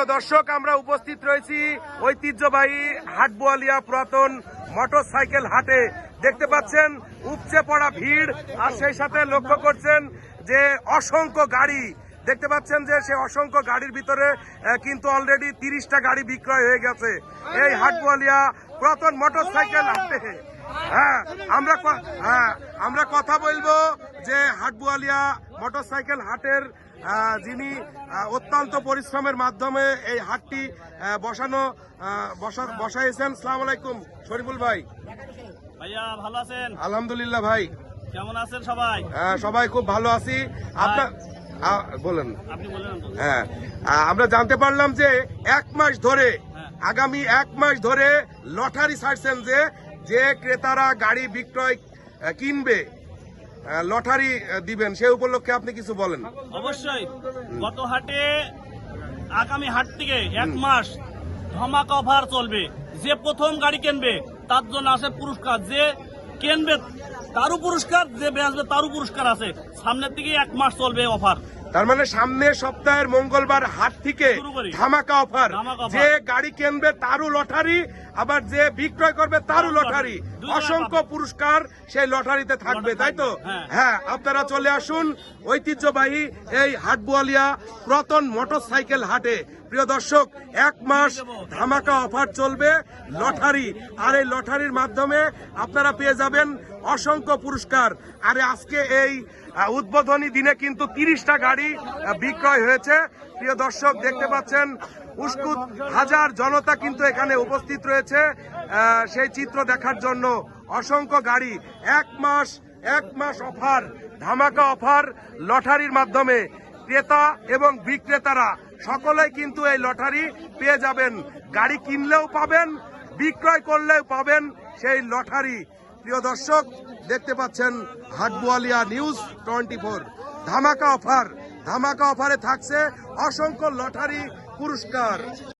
প্রিয় দর্শক, আমরা উপস্থিত রয়েছি ঐতিহ্যবাহী হাটবোয়ালিয়া পুরাতন মোটরসাইকেল হাটে। দেখতে পাচ্ছেন উপচে পড়া ভিড়, আর সেই সাথে লক্ষ্য করছেন যে অসংখ্য গাড়ি। দেখতে পাচ্ছেন যে সে অসংখ্য গাড়ির ভিতরে কিন্তু অলরেডি 30টা গাড়ি বিক্রয় হয়ে গেছে এই হাটবোয়ালিয়া পুরাতন মোটরসাইকেল হাটে। আমরা কথা বলবো যে হাটবোয়ালিয়া মোটরসাইকেল হাটের যিনি অত্যন্ত পরিশ্রমের মাধ্যমে এই হাটটি বসাইছেন। আসসালামু আলাইকুম শরীফুল ভাই। ভাইয়া ভালো আছেন? আলহামদুলিল্লাহ ভাই। কেমন আছেন সবাই? সবাই খুব ভালো আছি। আপনার বলেন। আপনি বলেন। হ্যাঁ, আমরা জানতে পারলাম যে আগামী এক মাস ধরে লটারি ছাড়ছেন, যে ক্রেতারা গাড়ি বিক্রয় কিনবে লটারি দিবেন, সে উপলক্ষে আপনি কিছু বলেন। অবশ্যই গত হাটে আগামী হাট থেকে এক মাস ধামাকা অফার চলবে। যে প্রথম গাড়ি কিনবে তার জন্য আছে পুরস্কার, যে কিনবে তারও পুরস্কার, যে বেচবে তারও পুরস্কার আছে। সামনের দিকে এক মাস চলবে অফার। তার মানে সামনের সপ্তাহের মঙ্গলবার হাট থেকে ধামাকা অফার। যে গাড়ি কিনবে তারও লটারি, আবার যে বিক্রয় করবে তারও লটারি, অসংখ্য পুরস্কার সেই লটারিতে থাকবে, তাই তো? হ্যাঁ, আপনারা চলে আসুন ঐতিহ্যবাহী এই হাটবোয়ালিয়া পুরাতন মোটরসাইকেল হাটে। প্রিয় দর্শক, এক মাস ধামাকা অফার চলবে লটারি, আর এই লটারির মাধ্যমে আপনারা পেয়ে যাবেন অসংখ্য পুরস্কার। আর আজকে এই উদ্বোধনী দিনে কিন্তু 30টা গাড়ি বিক্রয় হয়েছে। প্রিয় দর্শক, দেখতে পাচ্ছেন উস্কুত হাজার জনতা কিন্তু এখানে উপস্থিত রয়েছে সেই চিত্র দেখার জন্য। অসংখ্য গাড়ি, এক মাস অফার, ধামাকা অফার লটারির মাধ্যমে ক্রেতা এবং বিক্রেতারা সকলেই কিন্তু এই লটারি পেয়ে যাবেন। গাড়ি কিনলেও পাবেন, বিক্রয় করলেও পাবেন সেই লটারি। প্রিয় দর্শক, দেখতে পাচ্ছেন হাটবোয়ালিয়া নিউজ 24 ধামাকা অফারে থাকছে অসংখ্য লটারি পুরস্কার।